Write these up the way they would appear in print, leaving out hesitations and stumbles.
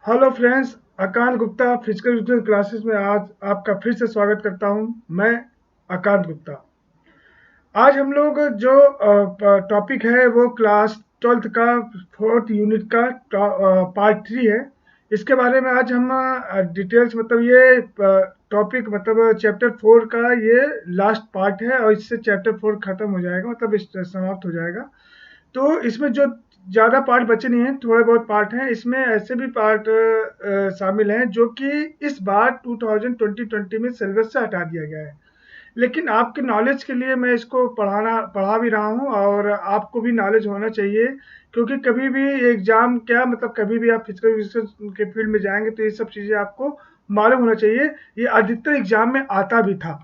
Hello friends, आकांत Gupta physical education classes में आज आपका फिर से स्वागत करता हूं। मैं आकांत गुप्ता। आज हम लोग जो टॉपिक है वो क्लास 12th का 4th यूनिट का पार्ट 3 है। इसके बारे में आज हम डिटेल्स मतलब ये टॉपिक मतलब चैप्टर 4 का ये लास्ट पार्ट है और इससे चैप्टर 4 खत्म हो जाएगा, मतलब समाप्त हो जाएगा। तो इसमें जो ज़्यादा पार्ट बचे नहीं हैं, थोड़े बहुत पार्ट हैं। इसमें ऐसे भी पार्ट शामिल हैं जो कि इस बार 2020 में सिलेबस से हटा दिया गया है। लेकिन आपके नॉलेज के लिए मैं इसको पढ़ा भी रहा हूँ और आपको भी नॉलेज होना चाहिए, क्योंकि कभी भी एग्ज़ाम क्या मतलब कभी भी आप फिजिकल एजुकेशन के फील्ड में जाएँगे तो ये सब चीज़ें आपको मालूम होना चाहिए। ये अधिकतर एग्ज़ाम में आता भी था।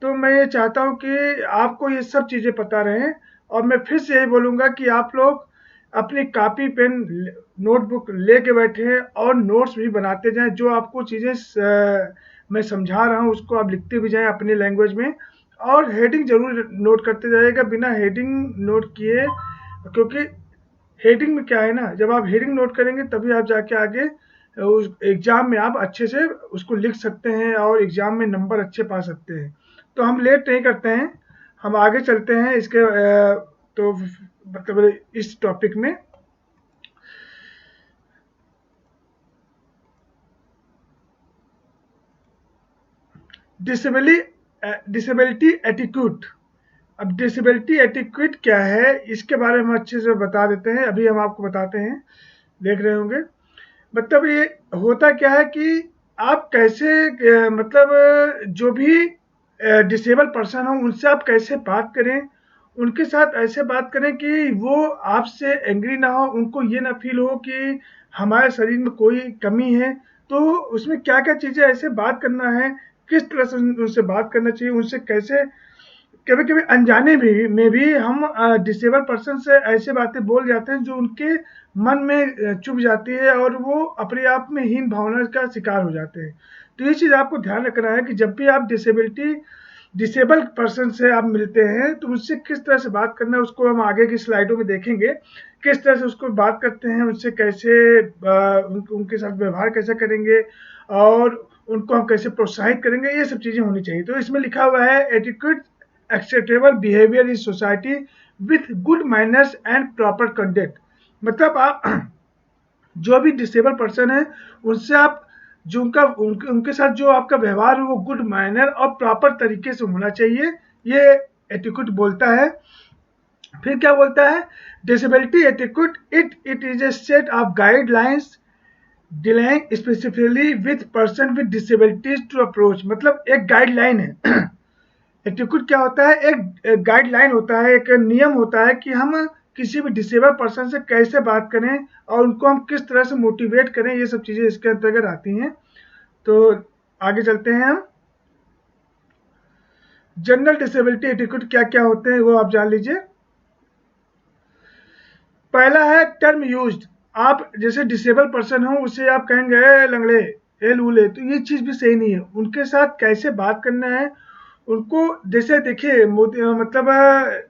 तो मैं ये चाहता हूँ कि आपको ये सब चीज़ें पता रहें। और मैं फिर से यही बोलूँगा कि आप लोग अपनी कॉपी पेन नोटबुक लेके बैठें और नोट्स भी बनाते जाएं। जो आपको चीज़ें मैं समझा रहा हूँ उसको आप लिखते भी जाएं अपनी लैंग्वेज में, और हेडिंग जरूर नोट करते जाइएगा बिना हेडिंग नोट किए, क्योंकि हेडिंग में क्या है ना, जब आप हेडिंग नोट करेंगे तभी आप जाके आगे उस एग्जाम में आप अच्छे से उसको लिख सकते हैं और एग्जाम में नंबर अच्छे पा सकते हैं। तो हम लेट नहीं करते हैं, हम आगे चलते हैं इसके तो मतलब इस टॉपिक में। Disability etiquette. अब डिसेबिलिटी एटिक्यूट क्या है इसके बारे में अच्छे से बता देते हैं, अभी हम आपको बताते हैं, देख रहे होंगे। मतलब ये होता क्या है कि आप कैसे मतलब जो भी डिसेबल पर्सन हो उनसे आप कैसे बात करें, उनके साथ ऐसे बात करें कि वो आपसे एंग्री ना हो, उनको ये ना फील हो कि हमारे शरीर में कोई कमी है। तो उसमें क्या क्या चीज़ें ऐसे बात करना है, किस तरह से उनसे बात करना चाहिए, उनसे कैसे, कभी कभी अनजाने में भी हम डिसेबल पर्सन से ऐसे बातें बोल जाते हैं जो उनके मन में चुभ जाती है और वो अपने आप में हीन भावना का शिकार हो जाते हैं। तो ये चीज़ आपको ध्यान रखना है कि जब भी आप डिसेबल पर्सन से आप मिलते हैं तो उससे किस तरह से बात करना है, उसको हम आगे की स्लाइडों में देखेंगे। किस तरह से उसको बात करते हैं, उनसे कैसे उनके साथ व्यवहार कैसे करेंगे और उनको हम कैसे प्रोत्साहित करेंगे, ये सब चीज़ें होनी चाहिए। तो इसमें लिखा हुआ है etiquette acceptable behaviour in society with good manners and proper conduct. मतलब आप जो भी डिसेबल पर्सन है उनसे आप जो उनके साथ जो आपका व्यवहार है वो गुड मैनर और प्रॉपर तरीके से होना चाहिए, ये एटिक्यूट बोलता है। फिर क्या बोलता है, disability etiquette it is a set of guidelines dealing specifically with person with disabilities to approach. मतलब एक गाइडलाइन है। एटीट्यूड क्या होता है, एक गाइडलाइन होता है, एक नियम होता है कि हम किसी भी डिसेबल पर्सन से कैसे बात करें और उनको हम किस तरह से मोटिवेट करें, ये सब चीज़ें इसके अंतर्गत आती हैं। तो आगे चलते हैं हम। जनरल डिसेबिलिटी एटीट्यूड क्या क्या होते हैं वो आप जान लीजिए। पहला है टर्म यूज्ड। आप जैसे डिसेबल पर्सन हो उससे आप कहेंगे "ए लंगड़े, ए लूले", तो ये चीज़ भी सही नहीं है। उनके साथ कैसे बात करना है, उनको जैसे देखिए मोदी मतलब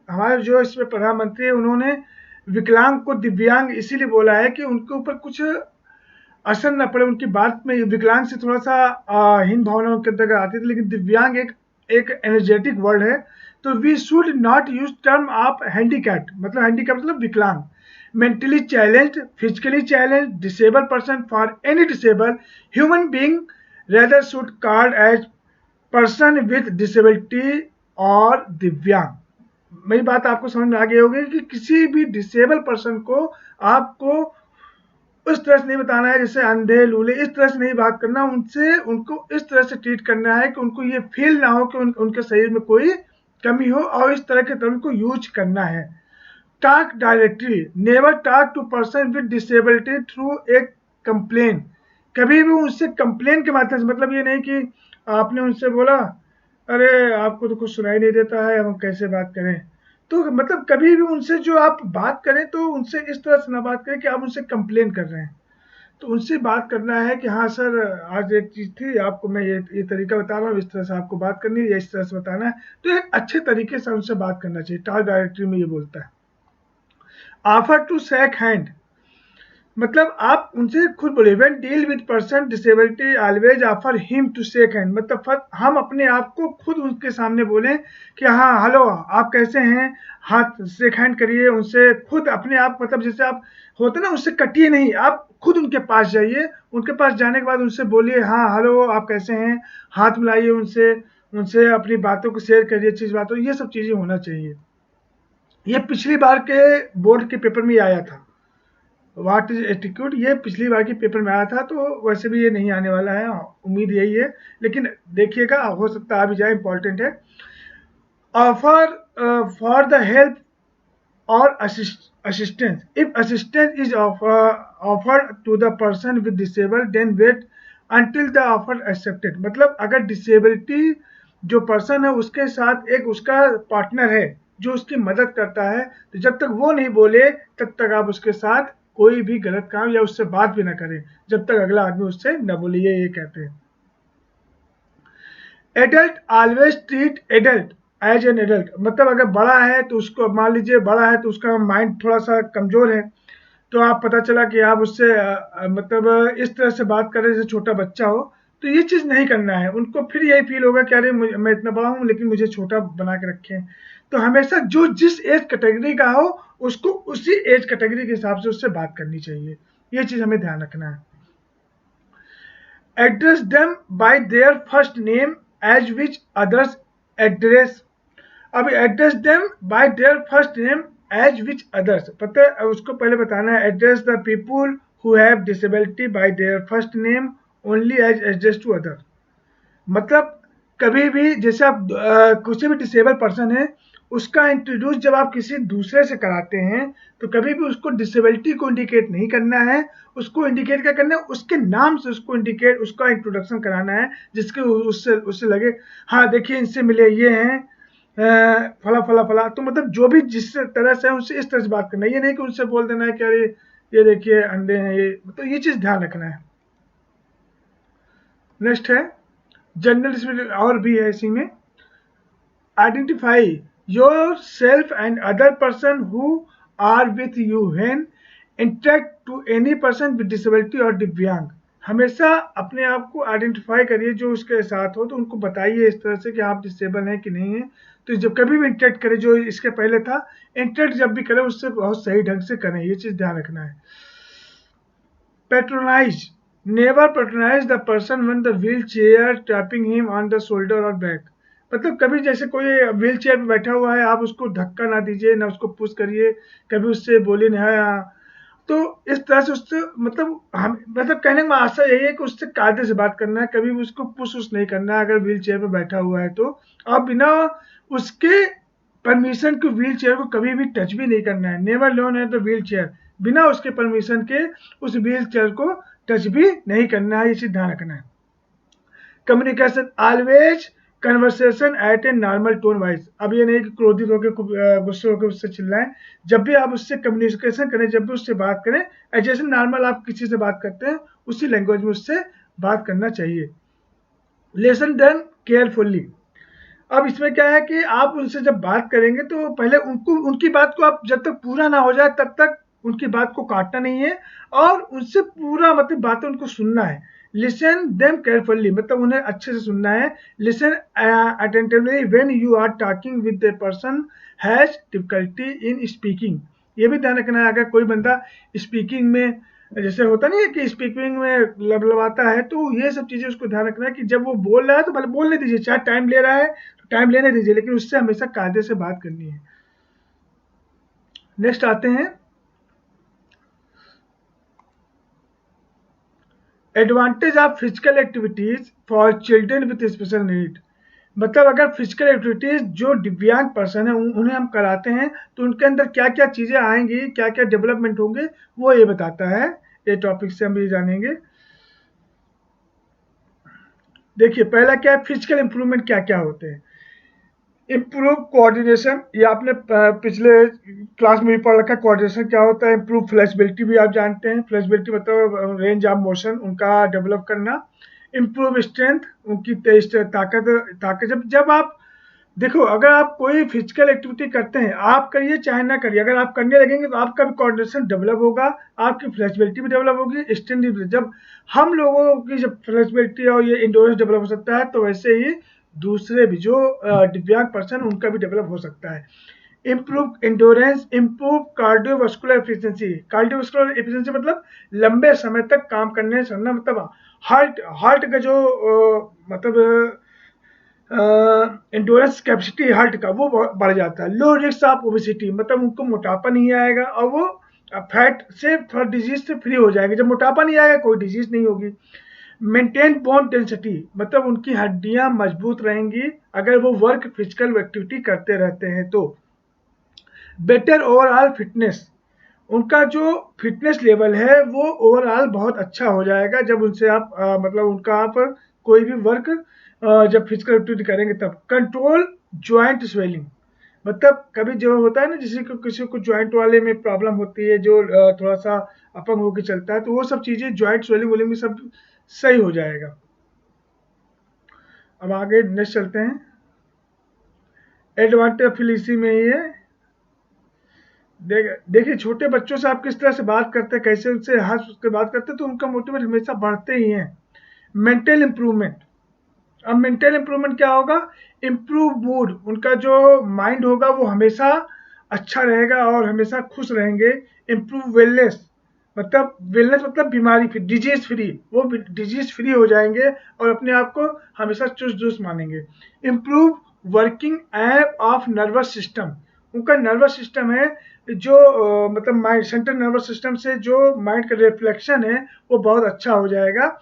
हमारे जो इसमें प्रधानमंत्री है उन्होंने विकलांग को दिव्यांग इसीलिए बोला है कि उनके ऊपर कुछ असर ना पड़े उनकी बात में। विकलांग से थोड़ा सा हीन भावना उनके अंतर्गत आती थी, लेकिन दिव्यांग एक एक एनर्जेटिक वर्ड है। तो we should not use term of handicapped, मतलब हैंडीकैप मतलब विकलांग, mentally challenged, physically challenged, disable person, for any disable human being rather should called as person with disability और दिव्यांग। मेरी बात आपको समझ में आ गई होगी कि किसी भी डिसेबल पर्सन को आपको उस तरह से नहीं बताना है जैसे अंधे लूले, इस तरह से नहीं बात करना उनसे, उनको इस तरह से ट्रीट करना है कि उनको ये फील ना हो कि उनके शरीर में कोई कमी हो, और इस तरह के टर्म को यूज करना है। Talk directly, never talk to person with disability through a complain. कभी भी उनसे कंप्लेन के माध्यम से, मतलब ये नहीं कि आपने उनसे बोला अरे आपको तो कुछ सुनाई नहीं देता है, हम कैसे बात करें। तो मतलब कभी भी उनसे जो आप बात करें तो उनसे इस तरह से ना बात करें कि आप उनसे कंप्लेन कर रहे हैं। तो उनसे बात करना है कि हाँ सर, आज एक चीज़ थी, आपको मैं ये तरीका बता रहा हूँ, इस तरह से आपको बात करनी है या इस तरह से बताना है। तो एक अच्छे तरीके से उनसे बात करना चाहिए। टॉक डायरेक्टरी में ये बोलता है। Offer to shake hand. मतलब आप उनसे खुद बोले when deal with person disability always offer him to shake hand, मतलब हम अपने आप को खुद उनके सामने बोलें कि हाँ हेलो आप कैसे हैं, हाथ शेक हैंड करिए उनसे, खुद अपने आप मतलब जैसे आप होते ना उससे कटिए नहीं, आप खुद उनके पास जाइए, उनके पास जाने के बाद उनसे बोलिए हाँ हेलो आप कैसे हैं, हाथ मिलाइए उनसे, उनसे अपनी बातों को शेयर करिए, चीज बातों, ये सब चीजें होना चाहिए। ये पिछली बार के बोर्ड के पेपर में आया था, व्हाट इज एटीट्यूड, ये पिछली बार के पेपर में आया था, तो वैसे भी ये नहीं आने वाला है, उम्मीद यही है, लेकिन देखिएगा हो सकता आ भी जाए, इंपॉर्टेंट है। Offer for the help or assistance. If assistance is offered to the person with disabled, then wait until the offer accepted. मतलब अगर डिसेबिलिटी जो पर्सन है उसके साथ एक उसका पार्टनर है जो उसकी मदद करता है, तो जब तक वो नहीं बोले तब तक आप उसके साथ कोई भी गलत काम या उससे बात भी ना करें, जब तक अगला आदमी उससे न बोले, ये कहते हैं। Adult always treat adult as an adult, मतलब अगर बड़ा है तो उसको मान लीजिए, बड़ा है तो उसका माइंड थोड़ा सा कमजोर है, तो आप पता चला कि आप उससे मतलब इस तरह से बात कर रहे जैसे छोटा बच्चा हो, तो ये चीज नहीं करना है, उनको फिर यही फील होगा कि अरे मैं इतना बड़ा हूँ लेकिन मुझे छोटा बना के रखे हैं। तो हमेशा जो जिस एज कैटेगरी का हो उसको उसी एज कैटेगरी के हिसाब से उससे बात करनी चाहिए, ये चीज हमें ध्यान रखना है। Address them by their first name as which others address। अब address them by their first name as which others, पता है उसको पहले बताना है, address the people who have disability by their first name only as address to other। मतलब कभी भी जैसे आप किसी भी डिसेबल पर्सन है उसका इंट्रोड्यूस जब आप किसी दूसरे से कराते हैं तो कभी भी उसको डिसेबिलिटी को इंडिकेट नहीं करना है, उसको इंडिकेट क्या करना है, उसके नाम से उसको इंडिकेट, उसका इंट्रोडक्शन कराना है, जिसके उससे उससे लगे हाँ देखिए इनसे मिले ये हैं फला फला फला, तो मतलब जो भी जिस तरह से है उनसे इस तरह से बात करना है, ये नहीं कि उनसे बोल देना है कि अरे ये देखिए अंडे हैं ये, तो ये चीज ध्यान रखना है। नेक्स्ट है जनरल, और भी है इसी में, identify your self and other person who are with you when interact to any person with disability और दिव्यांग। हमेशा अपने आप को आइडेंटिफाई करिए जो उसके साथ हो, तो उनको बताइए इस तरह से कि आप डिसेबल हैं कि नहीं है, तो जब कभी भी इंटरेक्ट करें, जो इसके पहले था इंटरेक्ट जब भी करें उससे बहुत सही ढंग से करें, ये चीज ध्यान रखना है। Patronise, never patronise the person when the wheel chair tapping him on the shoulder और बैक, मतलब कभी जैसे कोई व्हील चेयर पे बैठा हुआ है आप उसको धक्का ना दीजिए ना उसको पुश करिए, कभी उससे बोलिए नहीं, तो इस तरह से उससे मतलब हम मतलब कहने का आशा यही है कि उससे कायदे से बात करना है, कभी भी उसको पुश उस नहीं करना है, अगर व्हील चेयर पे बैठा हुआ है तो आप बिना उसके परमिशन के व्हील चेयर को कभी भी टच भी नहीं करना है, नेवर लोन है तो व्हील चेयर, बिना उसके परमिशन के उस व्हील चेयर को टच भी नहीं करना है, ये चीज ध्यान रखना है। Communication always conversation at a normal tone wise, अब ये नहीं कि क्रोधित होकर गुस्से होकर उससे चिल्लाएं, जब भी आप उससे कम्युनिकेशन करें, जब भी उससे बात करें जैसे नॉर्मल आप किसी से बात करते हैं उसी लैंग्वेज में उससे बात करना चाहिए। लेसन डन केयरफुल्ली, अब इसमें क्या है कि आप उनसे जब बात करेंगे तो पहले उनको उनकी बात को आप जब तक पूरा ना हो जाए तब तक उनकी बात को काटना नहीं है और उनसे पूरा मतलब बातें उनको सुनना है। लिसन देम केयरफुली, मतलब उन्हें अच्छे से सुनना है। Listen attentively when you are talking with the person has difficulty in speaking, ये भी ध्यान रखना है अगर कोई बंदा स्पीकिंग में जैसे होता नहीं है कि स्पीकिंग में लबलबाता है, तो ये सब चीजें उसको ध्यान रखना है कि जब वो बोल रहा है तो भले बोलने दीजिए, चाहे टाइम ले रहा है तो टाइम लेने दीजिए, लेकिन उससे हमेशा कायदे से बात करनी है। नेक्स्ट आते हैं advantage of physical activities for children with special need, मतलब अगर फिजिकल एक्टिविटीज जो दिव्यांग पर्सन है उन्हें हम कराते हैं तो उनके अंदर क्या क्या चीजें आएंगी, क्या क्या डेवलपमेंट होंगे, वो ये बताता है, ये टॉपिक से हम ये जानेंगे। देखिए पहला क्या है, फिजिकल इंप्रूवमेंट क्या क्या होते हैं। इम्प्रूव कोऑर्डिनेशन, ये आपने पिछले क्लास में भी पढ़ रखा है, कोऑर्डिनेशन क्या होता है। इम्प्रूव फ्लेक्सिबिलिटी भी आप जानते हैं, फ्लेक्सिबिलिटी मतलब रेंज ऑफ मोशन उनका डेवलप करना। इम्प्रूव स्ट्रेंथ, उनकी ताकत ताकत जब जब आप देखो, अगर आप कोई फिजिकल एक्टिविटी करते हैं, आप करिए चाहे ना करिए, अगर आप करने लगेंगे तो आपका भी कोऑर्डिनेशन डेवलप होगा, आपकी फ्लेक्सिबिलिटी भी डेवलप होगी, स्ट्रेंथ भी। जब हम लोगों की जब फ्लेक्सिबिलिटी और ये इंडोरेंस डेवलप हो सकता है, तो वैसे ही दूसरे भी जो दिव्यांग पर्सन उनका भी डेवलप हो सकता है। Improve endurance, improve cardiovascular efficiency. Cardiovascular efficiency मतलब लंबे समय तक काम करने से ना, मतलब हार्ट हार्ट का जो मतलब इंडोरेंस कैपेसिटी हार्ट का वो बढ़ जाता है। लो रिस्क ऑफ ओबेसिटी, मतलब उनको मोटापा नहीं आएगा और वो फैट से थोड़ा डिजीज से फ्री हो जाएंगे। जब मोटापा नहीं आएगा कोई डिजीज नहीं होगी। मेंटेन बोन डेंसिटी, मतलब उनकी हड्डियां मजबूत रहेंगी अगर वो वर्क फिजिकल एक्टिविटी करते रहते हैं तो। बेटर ओवरऑल फिटनेस, उनका जो फिटनेस लेवल है वो ओवरऑल बहुत अच्छा हो जाएगा जब उनसे आप मतलब उनका आप कोई भी वर्क जब फिजिकल एक्टिविटी करेंगे तब। कंट्रोल ज्वाइंट स्वेलिंग, मतलब कभी जो होता है ना, किसी को ज्वाइंट वाले में प्रॉब्लम होती है, जो थोड़ा सा अपंग होकर चलता है, तो वो सब चीजें ज्वाइंट स्वेलिंग वोलिंग में सब सही हो जाएगा। अब आगे नेक्स्ट चलते हैं। एडवांटेज फिर इसी में ही है। देखिए, छोटे बच्चों से आप किस तरह से बात करते हैं, कैसे उनसे हंस के बात करते हैं, तो उनका मोटिवेट हमेशा बढ़ते ही हैं। मेंटल इंप्रूवमेंट, अब मेंटल इंप्रूवमेंट क्या होगा? इम्प्रूव मूड, उनका जो माइंड होगा वो हमेशा अच्छा रहेगा और हमेशा खुश रहेंगे। इम्प्रूव वेलनेस, मतलब वेलनेस मतलब बीमारी फ्री, डिजीज फ्री, वो डिजीज फ्री हो जाएंगे और अपने आप को हमेशा चुस्त दुरुस्त मानेंगे। Improve working app of nervous system, उनका नर्वस सिस्टम है जो मतलब माइंड सेंट्रल नर्वस सिस्टम से जो माइंड का रिफ्लेक्शन है वो बहुत अच्छा हो जाएगा।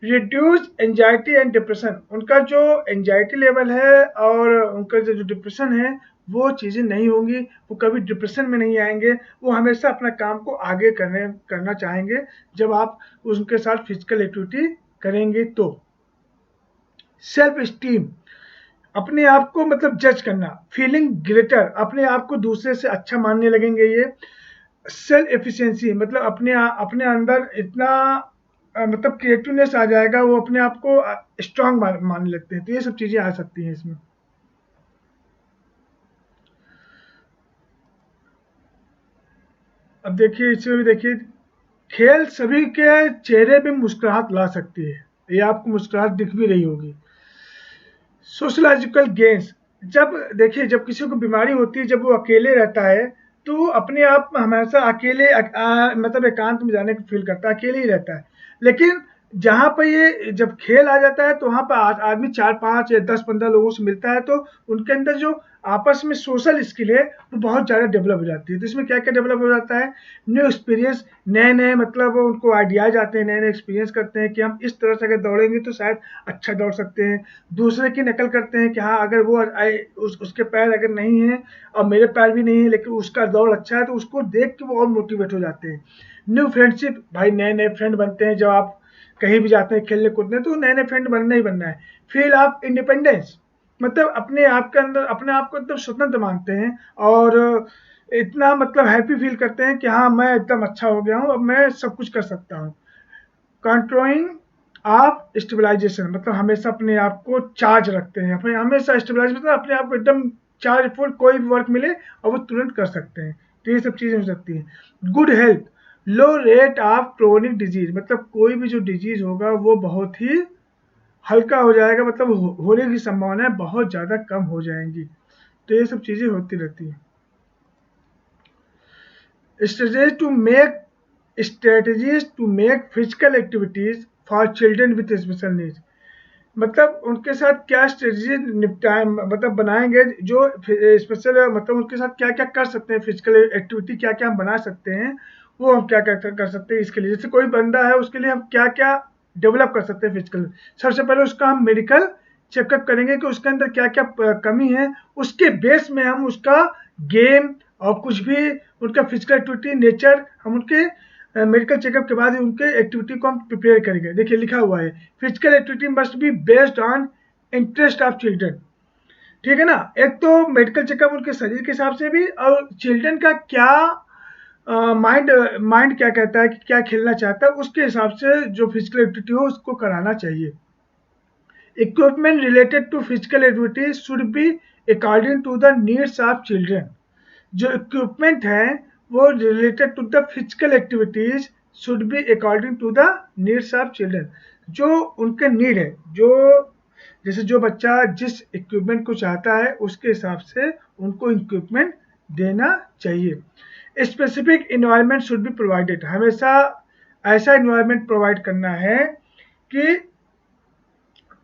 रिड्यूस एंजाइटी एंड डिप्रेशन, उनका जो एंजाइटी लेवल है और उनका जो डिप्रेशन है वो चीज़ें नहीं होंगी, वो कभी डिप्रेशन में नहीं आएंगे, वो हमेशा अपना काम को आगे करना चाहेंगे जब आप उनके साथ फिजिकल एक्टिविटी करेंगे तो। सेल्फ स्टीम, अपने आप को मतलब जज करना। फीलिंग ग्रेटर, अपने आप को दूसरे से अच्छा मानने लगेंगे ये। सेल्फ एफिशिएंसी, मतलब अपने अंदर इतना मतलब क्रिएटिवनेस आ जाएगा, वो अपने आप को स्ट्रांग मानने लगते हैं, तो ये सब चीजें आ सकती हैं इसमें। अब देखिए, इसमें भी देखिए, खेल सभी के चेहरे पे मुस्कुराहट ला सकती है, ये आपको मुस्कुराहट दिख भी रही होगी। सोशलॉजिकल गेंस, जब देखिए जब किसी को बीमारी होती है, जब वो अकेले रहता है तो वो अपने आप हमेशा अकेले मतलब एकांत में जाने को फील करता है, अकेले ही रहता है। लेकिन जहाँ पर ये जब खेल आ जाता है तो वहाँ पर आदमी 4-5 या 10-15 लोगों से मिलता है, तो उनके अंदर जो आपस में सोशल स्किल है वो बहुत ज़्यादा डेवलप हो जाती है। तो इसमें क्या क्या डेवलप हो जाता है? न्यू एक्सपीरियंस, नए नए मतलब उनको आइडियाज आते हैं, नए नए एक्सपीरियंस करते हैं कि हम इस तरह से अगर दौड़ेंगे तो शायद अच्छा दौड़ सकते हैं। दूसरे की नकल करते हैं कि हाँ, अगर वो उसके पैर अगर नहीं है और मेरे पैर भी नहीं है लेकिन उसका दौड़ अच्छा है, तो उसको देख के वो और मोटिवेट हो जाते हैं। न्यू फ्रेंडशिप, भाई नए नए फ्रेंड बनते हैं जब आप कहीं भी जाते हैं खेलने कूदने, तो नए नए फ्रेंड बनना ही बनना है। फील ऑफ इंडिपेंडेंस, मतलब अपने आप के अंदर अपने आप को एकदम स्वतंत्र मानते हैं और इतना मतलब हैप्पी फील करते हैं कि हाँ, मैं एकदम अच्छा हो गया हूँ, अब मैं सब कुछ कर सकता हूँ। कंट्रोलिंग आप स्टेबलाइजेशन, मतलब हमेशा अपने आप को चार्ज रखते हैं, अपने हमेशा स्टेबलाइज, मतलब अपने आप को एकदम चार्ज फुल, कोई भी वर्क मिले और वो तुरंत कर सकते हैं, तो ये सब चीज़ें हो सकती हैं। Good health, low rate of chronic disease, मतलब कोई भी जो डिजीज होगा वो बहुत ही हल्का हो जाएगा, मतलब होने की संभावनाएं बहुत ज़्यादा कम हो जाएंगी, तो ये सब चीज़ें होती रहती हैं। strategies to make strategies to make physical activities for children with special needs, मतलब उनके साथ क्या स्ट्रेटजी निपटाए, मतलब बनाएंगे जो स्पेशल, मतलब उनके साथ क्या क्या कर सकते हैं, फिजिकल एक्टिविटी क्या क्या हम बना सकते हैं, वो हम क्या क्या कर सकते हैं इसके लिए। जैसे कोई बंदा है उसके लिए हम क्या क्या डेवलप कर सकते हैं फिजिकल। सबसे पहले उसका हम मेडिकल चेकअप करेंगे कि उसके अंदर क्या क्या कमी है, उसके बेस में हम उसका गेम और कुछ भी उनका फिजिकल एक्टिविटी नेचर, हम उनके मेडिकल चेकअप के बाद ही उनके एक्टिविटी को हम प्रिपेयर करेंगे। देखिए लिखा हुआ है, physical activity must be based on interest of children, ठीक है ना। एक तो मेडिकल चेकअप उनके शरीर के हिसाब से भी, और चिल्ड्रन का क्या माइंड माइंड क्या कहता है कि क्या खेलना चाहता है, उसके हिसाब से जो फिजिकल एक्टिविटी हो उसको कराना चाहिए। Equipment related to physical activity should be according to the needs of children. जो इक्विपमेंट है वो related to the physical activities should be according to the needs of children. जो उनके नीड है, जो जैसे जो बच्चा जिस इक्विपमेंट को चाहता है उसके हिसाब से उनको इक्विपमेंट देना चाहिए। Specific environment should be provided. हमेशा ऐसा इन्वायरमेंट प्रोवाइड करना है कि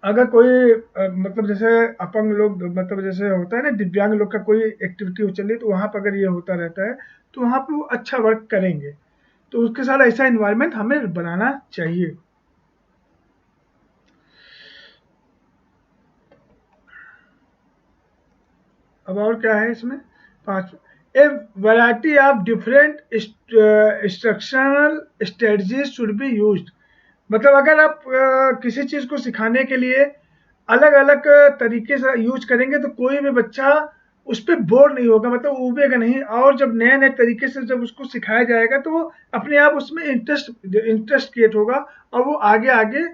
अगर कोई मतलब जैसे अपंग लोग, मतलब जैसे होता है ना दिव्यांग लोग का कोई एक्टिविटी हो चल रही है तो वहाँ पर अगर ये होता रहता है तो वहाँ पे वो अच्छा वर्क करेंगे। तो उसके साथ ऐसा इन्वायरमेंट हमें बनाना चाहिए। अब और क्या है इसमें, पांचवा, ए variety of different instructional strategies should be used. मतलब अगर आप किसी चीज़ को सिखाने के लिए अलग अलग तरीके से यूज करेंगे तो कोई भी बच्चा उस पर बोर नहीं होगा, मतलब उबेगा नहीं। और जब नए नए तरीके से जब उसको सिखाया जाएगा तो वो अपने आप उसमें इंटरेस्ट क्रिएट होगा और वो आगे आगे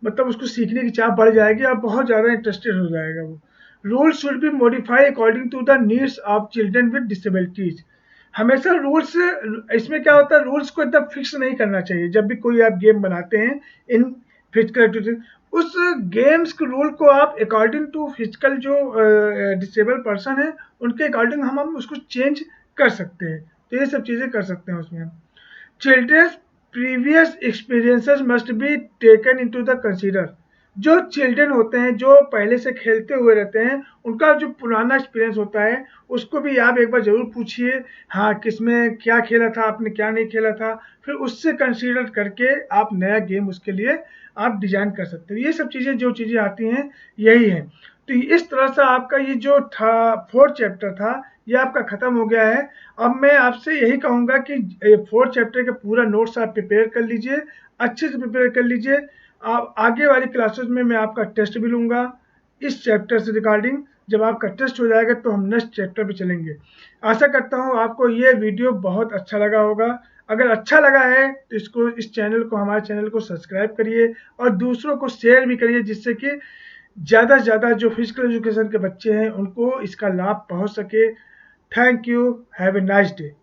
मतलब उसको सीखने की चाह बढ़ जाएगी और बहुत ज़्यादा इंटरेस्टेड हो जाएगा वो। Rules should be modify according to the needs of children with disabilities. हमेशा रूल्स, इसमें क्या होता है, रूल्स को एकदम फिक्स नहीं करना चाहिए। जब भी कोई आप गेम बनाते हैं इन फिजिकल एक्टिविटीज, उस गेम्स के रूल को आप अकॉर्डिंग टू फिजिकल जो डिसेबल पर्सन है उनके अकॉर्डिंग हम उसको चेंज कर सकते हैं। तो ये सब चीज़ें कर सकते हैं उसमें। Children's previous experiences must be taken into the consider. जो चिल्ड्रन होते हैं जो पहले से खेलते हुए रहते हैं उनका जो पुराना एक्सपीरियंस होता है उसको भी आप एक बार ज़रूर पूछिए, हाँ किसमें क्या खेला था आपने, क्या नहीं खेला था। फिर उससे कंसीडर करके आप नया गेम उसके लिए आप डिजाइन कर सकते हो। ये सब चीज़ें जो चीज़ें आती हैं यही हैं। तो इस तरह से आपका ये जो था 4th चैप्टर था ये आपका ख़त्म हो गया है। अब मैं आपसे यही कहूँगा कि 4th चैप्टर का पूरा नोट्स आप प्रिपेयर कर लीजिए, अच्छे से प्रिपेयर कर लीजिए। आप आगे वाली क्लासेस में मैं आपका टेस्ट भी लूँगा इस चैप्टर से रिगार्डिंग। जब आपका टेस्ट हो जाएगा तो हम नेक्स्ट चैप्टर पे चलेंगे। आशा करता हूँ आपको ये वीडियो बहुत अच्छा लगा होगा। अगर अच्छा लगा है तो इसको, इस चैनल को, हमारे चैनल को सब्सक्राइब करिए और दूसरों को शेयर भी करिए जिससे कि ज़्यादा से ज़्यादा जो फिजिकल एजुकेशन के बच्चे हैं उनको इसका लाभ पहुंच सके। Thank you, have a nice day.